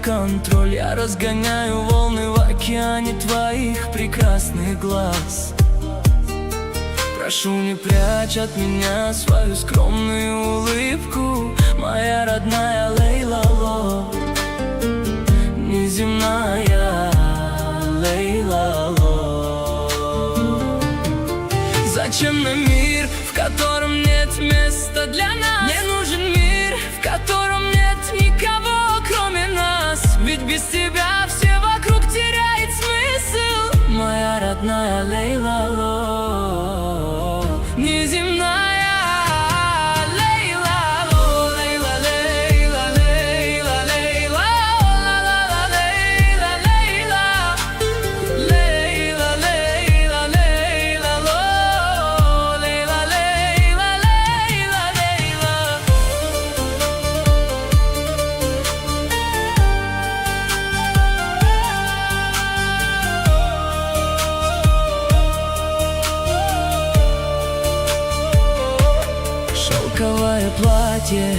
контроль. Я разгоняю волны в океане твоих прекрасных глаз. Прошу, не прячь от меня свою скромную улыбку, моя родная Лейла-ло, неземная Лейла-ло. Зачем нам мир, в котором нет места для нас? Мне нужен мир, в котором нет никого, кроме нас. Ведь без тебя все вокруг теряет смысл, моя родная Лейла-ло, неземная. Шелковое платье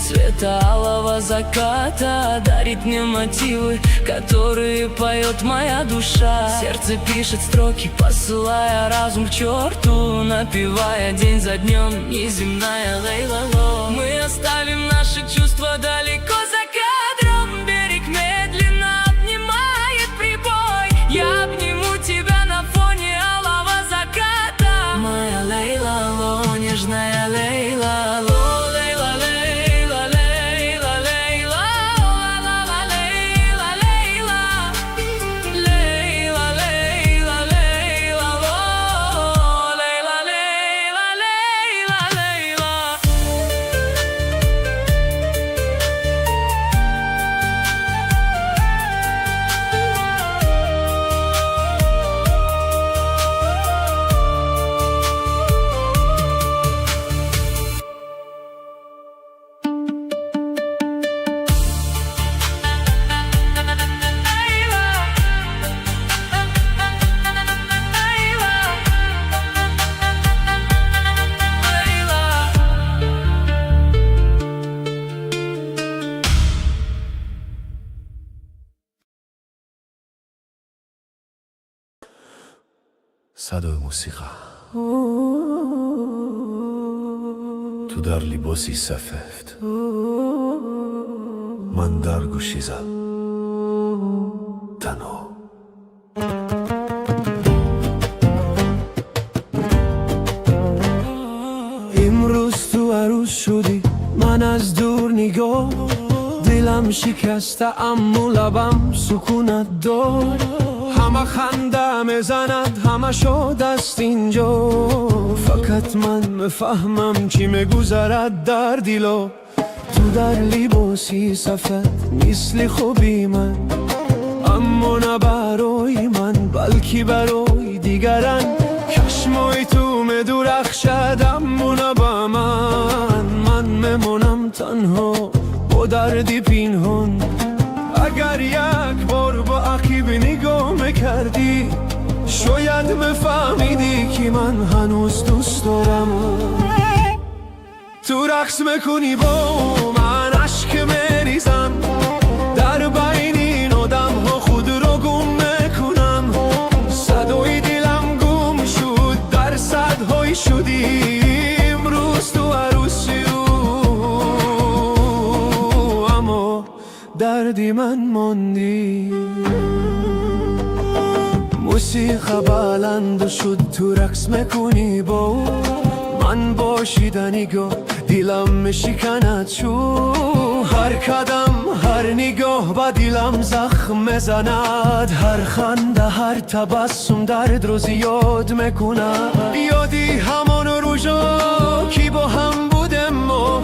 цвета алого заката дарит мне мотивы, которые поет моя душа. Сердце пишет строки, посылая разум к черту, напевая день за днем, неземная Лейла-ло. Мы оставим наши чувства далеко за кадром, берег медленно обнимает прибой. Я обниму тебя на фоне алого заката, моя Лейла-ло, нежная Лейла-ло. صدای موسیقی تو در لباسی سفید، من در گوشیزم تنها. امروز تو عروس شدی، من از دور نگاه، دلم شکسته اما لبم سکونت دار. همه خنده میزند، همه شاد است اینجا، فقط من مفهمم چی میگذرد در دلا. تو در لباسی سفید مثل خوبی من، اما نه برای من بلکه برای دیگران. چشمای تو میدرخشد اما نه با من میمونم تنها با دردی پنهان. اگر یک بار با عقیب نگاه میکردی، شاید بفهمیدی که من هنوز دوست دارم. تو رقص میکنی با من، عشق میریزم در بین این آدم ها، خود رو گم میکنم. صدای دلم گم شد در صدهای شدی، امروز تو عروسی اما دردی من ماندی. موسیقی بلند شد، تو رقص میکنی با من، باشیدنی گاه دلم میشکند شو. هر قدم هر نگاه با دلم زخم میزند، هر خنده هر تبسم درد رو زیاد میکند. یادی همان روزا که با هم بودم ما،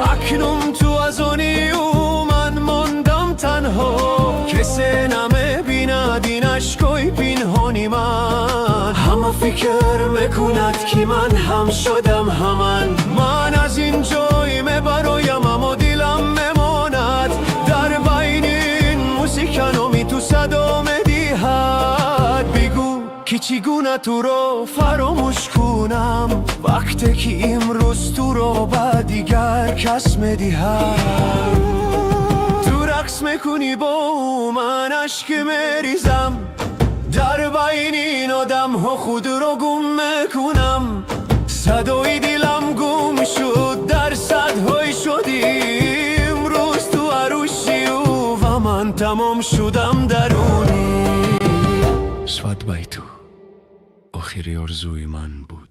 اکنون تو از آنی و من ماندم تنها. کسی نمیبیند این عشقای پنهانی من، همه فکر میکند که من هم شدم همان. من از این جای میبرایم اما دلم میماند، در بین این موسیقی نامی تو صدا میدهد. بگو که چگونه تو رو فراموش کنم، وقتی که امروز تو رو با دیگر کس میدهد. تو رقص میکنی با من اشک میریزم در بین این آدم ها خود رو گم میکنم صدای دلم گم شد در صدهای شدی امروز تو عروسی و من تمام شدم درونی شاد بای تو آخری آرزوی من بود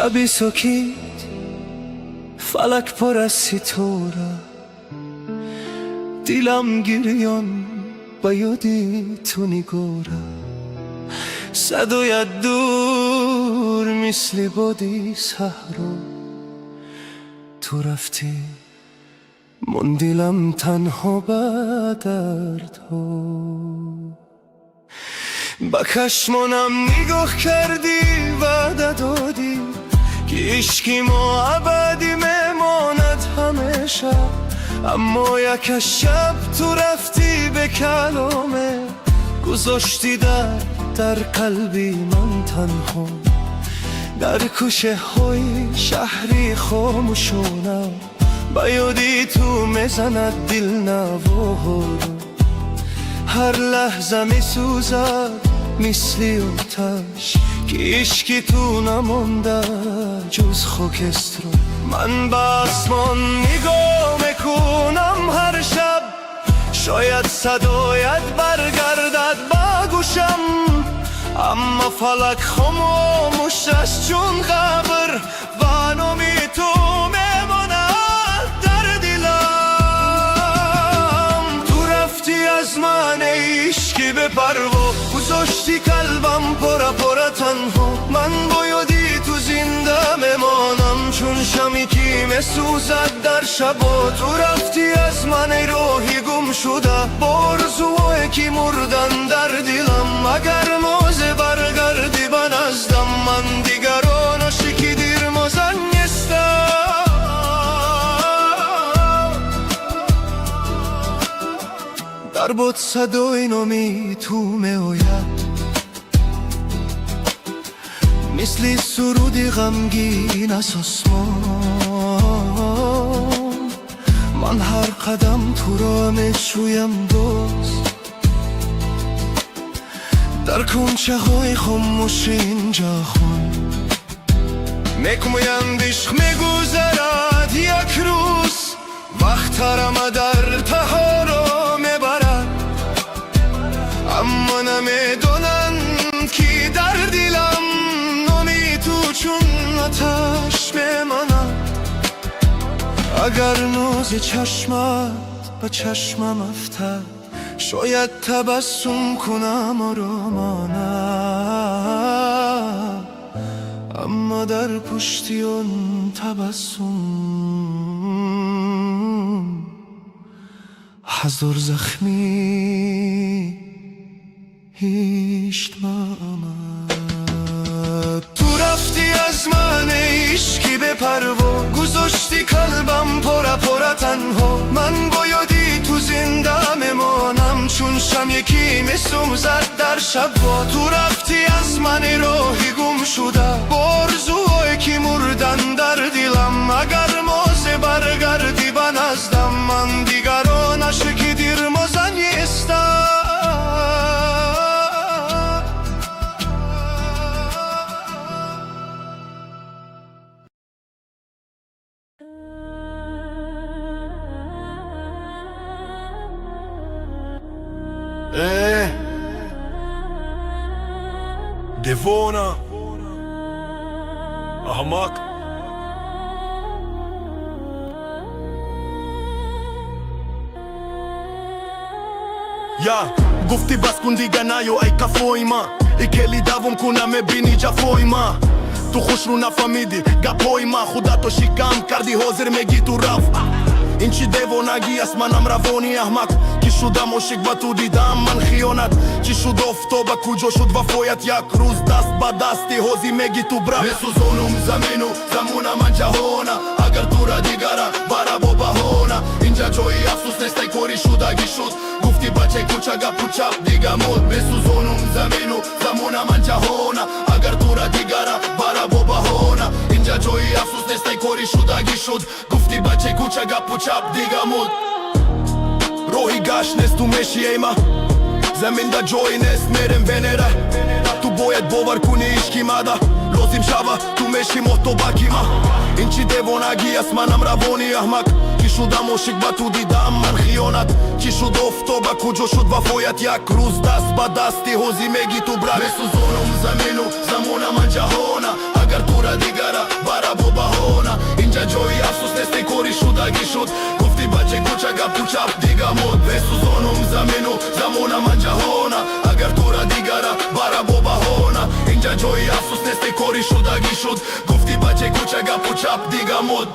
شبی سکیت فلک پر از ستاره دیلم گریان با یادی تو نگاره صدایت دور مثل بادی صحرا تو رفتی من دلم تنها به دردها با چشمانم نگاه کردی وعده دادی که عشقی ما ابدی میماند همیشه اما یک شب تو رفتی به کلامه گذاشتی در قلبی من تنها در کوچه های شهری خاموشانه با یادی تو میزند دل نواها هر لحظه می سوزد مثل آتش که عشقی تو نمانده جز خاکستر من به آسمان نگاه میکنم هر شب شاید صدایت برگردد با گوشم اما فلک خاموش است چون قبر و نامی تو میماند در دلم تو رفتی از من عشقی به پروا گذاشتی قلبم پره تنها من بایدی تو زنده میمانم چون شمی که میسوزد در شبا تو رفتی از من روحی گم شده با آرزوهایی که مردن در دلم اگر موزه برگردی به نزدم من دیگران عاشقی دیر موزن نیستم در بود صدای نامی تو میآید مثل سرودی غمگین از آسمان من هر قدم تو را میشویم باز در کنچه های خاموش این جهان میگویند عشق میگذرد یک روز وقت رم در ته را میبرد اما نمیدانند که در دلم نامی تو چون آتش میماند اگر ناز چشمت به چشمم افتد شاید تبسم کنم و را مانم اما در پشتی اون تبسم هزار زخمی هیچ آمد تو رفتی از من عشقی به پروا گذاشتی قلبم پره تنها من بایدی تو زنده میمانم چون شم یکی میسوزد در شبا تو رفتی از من راهی گم شده با آرزوهایی که مردن در دلم اگر موزه برگردی به نزدم من دیگران عاشقی دیر موزه نیستم دیوانه احمق گفتی بس کن دیگه نیو ای کفوی ما ای کلی دوم کنم بینی جفوی ما تو خوش رو نفهمیدی گپوی ما خدا تو شکم کردی حاضر میگی تو رفت این چی دیوانگی است منم روانی احمق کی شدم عاشق با تو دیدم من خیانت چی شد افتابه کجا شد وفایت یک روز دست با دستی حوزی میگی تو برم بسوزونم زمینو زمونم من جهانا اگر تو را دیگره برا با بهانا اینجا جایی افسوس نیست ای کاری شدگی شد گفتی بچه کوچه گپ و چپ دیگه مود بسوزونم زمینو زمونم من جهانا اگر تو را دیگره برا با بهانا اینجا جایی افسوس نیست ای کاری شدگی شد گفتی بچه کوچه گپ و چپ دیگه مود روحی گشت نیست تو میشی ایما زمین دا جایی نیست میرم ونره تو باید باور کنی عشقی مده لازم شبه تو میشی محتوبکی ما این چی دیوانگی است منم روانی احمق کی شدم عاشق با تو دیدم من خیانت چی شد افتابه کجا شد وفایت یک روز دست با دستی حوزی میگی تو برم بسوزونم زمینو زمونم من جهانا اگر تو را دیگره برا با بهانا اینجا جایی افسوس نیست ای کاری شدگی شد گفتی بچه کوچه گپ و چپ دیگه مود بسوزونم زمینو زمونم من جهانا اگر تو را دیگره برا با بهانا اینجا جایی افسوس نیست ای کاری شدگی شد گفتی بچه کوچه گپ و چپ دیگه مود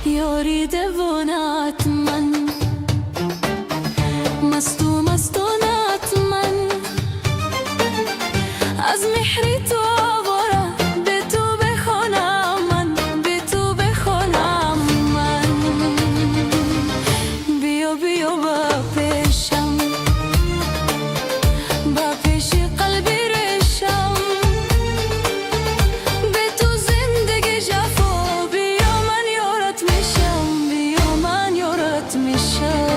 یاری دیوانت من مستونت من از مهری تو آواره به تو بخونم من به تو بخونم من بیا با پیشم با پیش قلبی رشم به تو زندگی جفا بیا من یارت میشم بیا من یارت میشم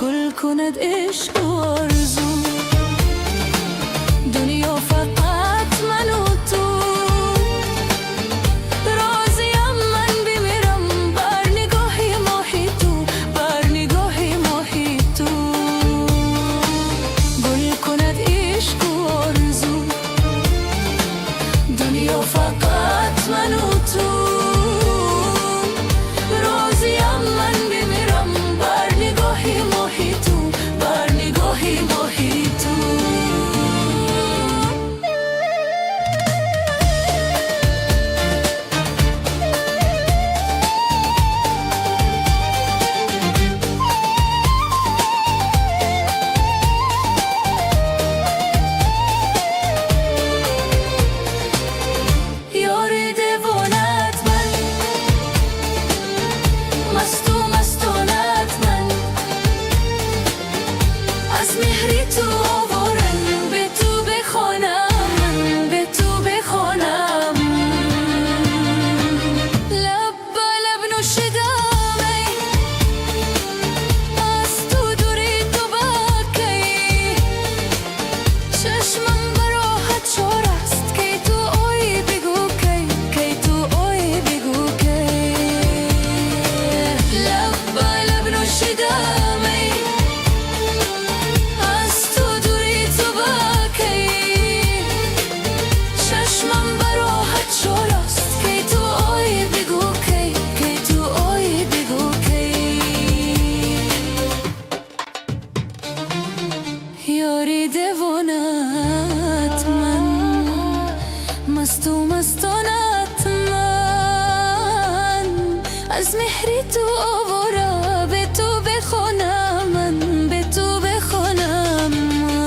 گل کند عشق و آرزو دنیا فقط من و تو راضیم من بمیرم بر نگاهی ماهی تو بر نگاهی ماهی تو گل کند عشق و آرزو دنیا فقط من و تو راضیم من بمیرم بر نگاهی ماهی تو بر نگاهی ماهی تو یاری دیوانت من مستونت من از مهری تو آوارم به تو بخونم من به تو بخونم لب به لب نوشیدمی از تو دوری تو باکی چشمم براحت شور است که تو اوی بگو کی تو اوی بگو کی لب به لب نوشیدمی از تو دوری تو باکی چشمم براحت شور است که تو اوی بگو کی تو اوی بگو کی یاری دیوانت من مستونت من از مهری تو آواره به تو بخونم من به تو بخونم من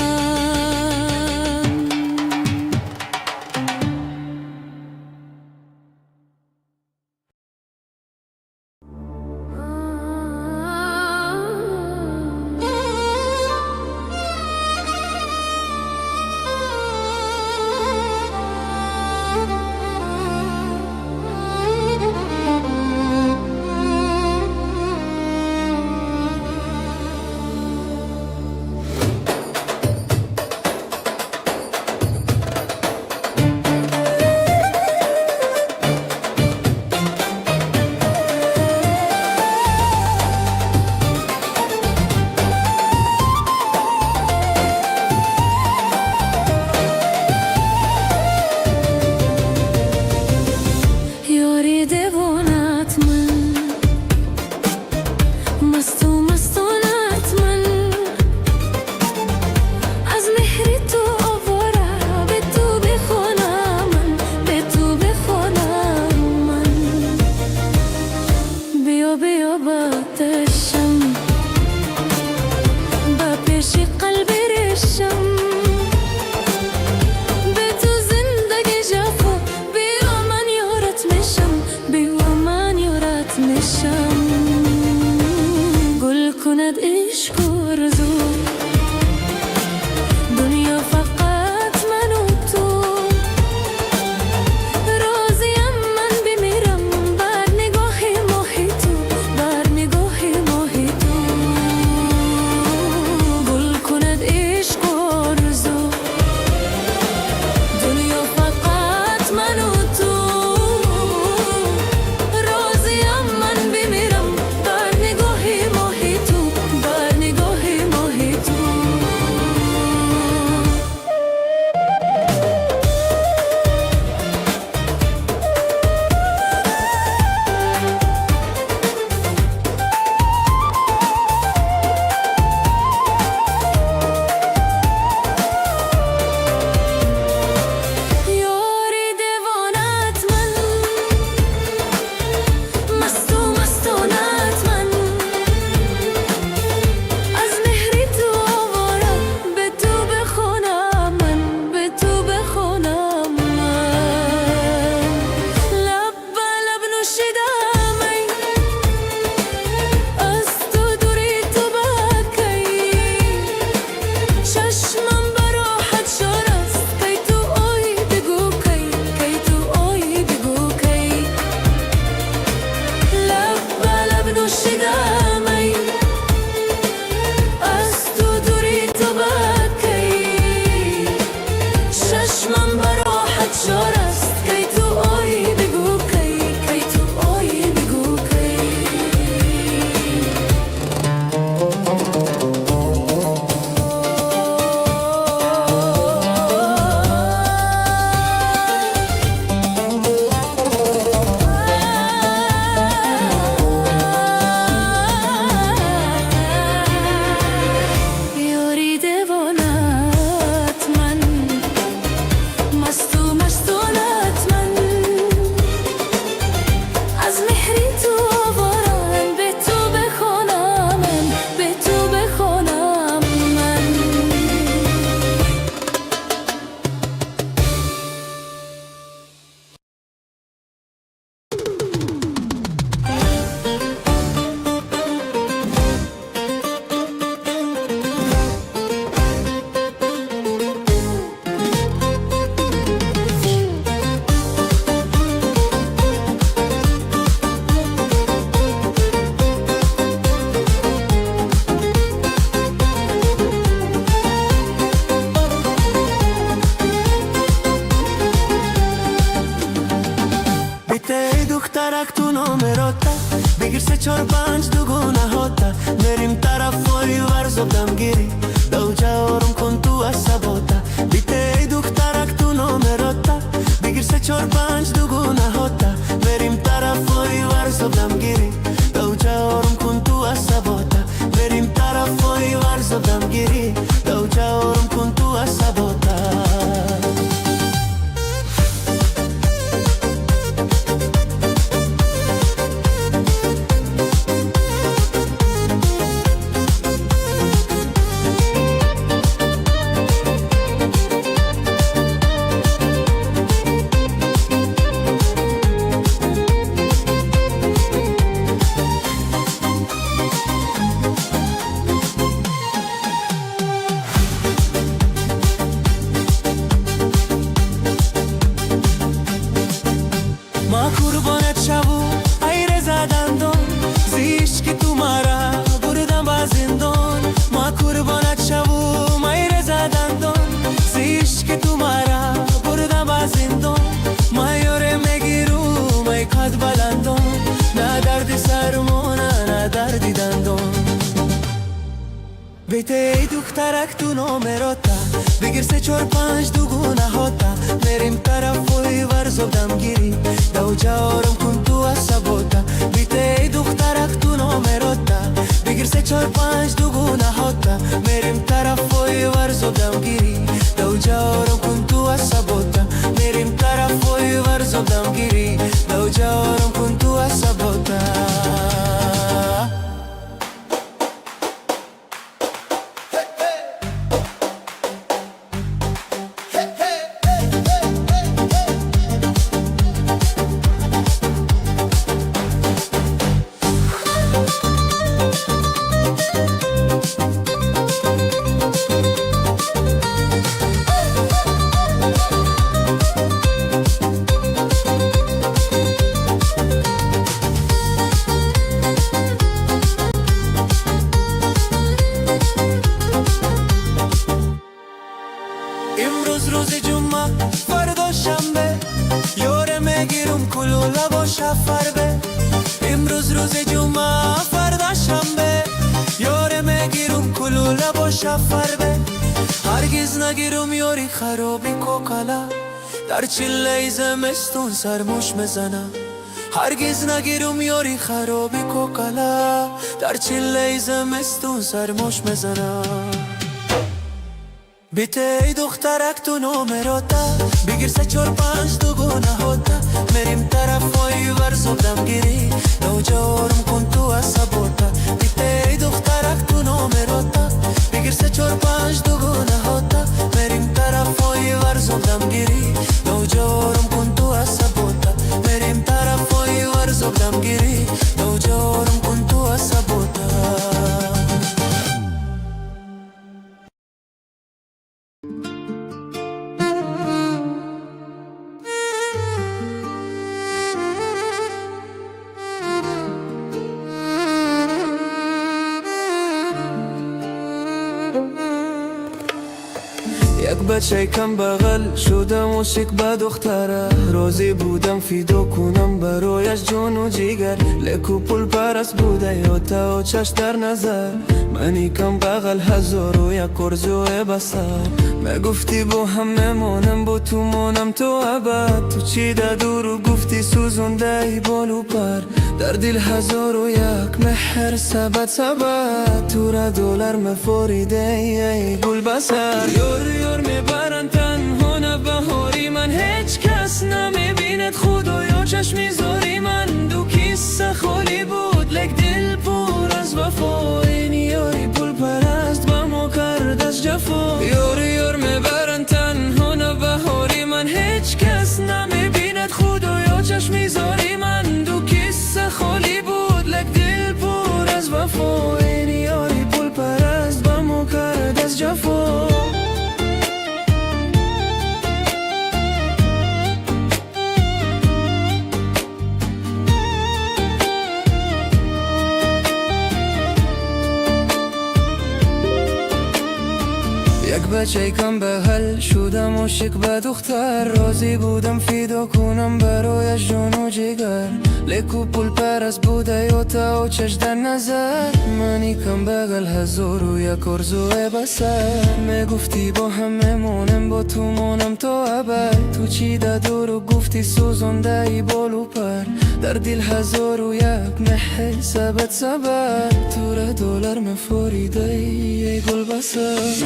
غیابات شم با پیش قلبی ریشم به تو زندگی جفا بی من یارت میشم بی من یارت میشم گل کند عشق و آرزو دنیا فقط من و تو راضیم من بمیرم بر نگاه ماهی تو بر نگاه ماهی تو گل کند عشق و آرزو دنیا فقط من و تو راضیم من بمیرم بر نگاه ماهی تو بر نگاه ماهی تو یاری دیوانت من مست و مستانت من از مهری تو آوارم به تو بخونم من به تو بخونم من لب به لب نوشیدم ای از تو دوری تو بکی چشمم براحت شور است کی تو اوی بگو کی تو اوی بگو کی لب به لب نوشیدم ای از تو دوری تو بکی چشمم براحت شور است کی تو اوی بگو کی تو اوی بگو کی یاری دیوانت من مست و مستانت من از مهری تو آوارم به تو بخونم من به تو بخونم من بیته ای دخترک تو نامراتا بگیر 3 4 5 دوگونه هاتا بریم طرفای ورزادم گیری دو جارم کن تو عصباتا بیته ای دخترک تو نامراتا بگیر 3 4 5 دوگونه هاتا بریم طرفای ورزادم گیری دو جارم کن تو عصباتا بریم طرفای ورزادم گیری دو جارم کن تو عصباتا ما قربانت شبو ای رضا دندون زیش که تو مرا بردم با زندان ما قربانت شبو ای رضا دندون زیش که تو مرا بردم با زندان ما یاره میگیرم ای قد بلندون نه درد سرمونه نه دردی دندون بیته ای دخترک تو نامراتا بگیر 3 4 5 دوگونه هاتا بریم طرفای ورزادم گیری دو جارم کن تو عصباتا بیته ای دخترک تو نامراتا بگیر 3 4 5 دوگونه هاتا بریم طرفای ورزادم گیری دو جارم کن تو عصباتا بریم طرفای ورزادم گیری دو جارم کن تو عصباتا فردا شنبه یاره میگیرم کلوله با شفربه هرگز نگیرم یاری خرابی کوکالا در چله زمستون سرموش میزنم هرگز نگیرم یاری خرابی کوکالا در چله زمستون سرموش میزنم بیته ای دخترک تو نومراتا بگیر 3 4 5 دوگونه هاتا میریم طرفای ورزو دمگیری دو جارم کن تو عصباتا بیته ای دخترک تو نومراتا بگیر 3 4 5 دوگونه هاتا میریم طرفای ورزو دمگیری دو جارم کن تو عصباتا میریم طرفای ورزو دمگیری دو جارم کن تو عصباتا یک بچه کم بغل شدم عاشق به دختره راضی بودم فیدو کنم برایش جون و جیگر لکو پول پرست بوده یا تا چش در نظر منی کم بغل 1001 ارزوی بسر میگفتی با هم میمانم با تو مانم تو ابد تو چی ده دور و گفتی سوزونده ای بالو پر در دل 1001 مهر سبت تو را دلار مفوریده ای گل بسر یار میبرن تنها نه بهاری من هیچ کس نمیبیند خدایا چشمی زاری من دو کیسه خالی بود لک دل پر از وفا این یاری پول پرست با ما کرد از جفا یار میبرن تنها نه بهاری من هیچ کس نمیبیند خدایا چشمی زاری من دو کیسه خالی بود لک دل پر از وفا این یاری پول پرست با ما کرد از جفا یک بچه کم بغل شدم عاشق به دختر راضی بودم فیدا کنم برایش جان و جگر لکو پول پرست بوده یا تا چش در نظر منی کم بغل 1001 ارزوی بسر میگفتی با هم میمانم با تو مانم تا ابد تو چی ده دور و گفتی سوزونده ای بالو پر در دل 1001 مهر سبت تو را دلار مفوریده ای گل بسر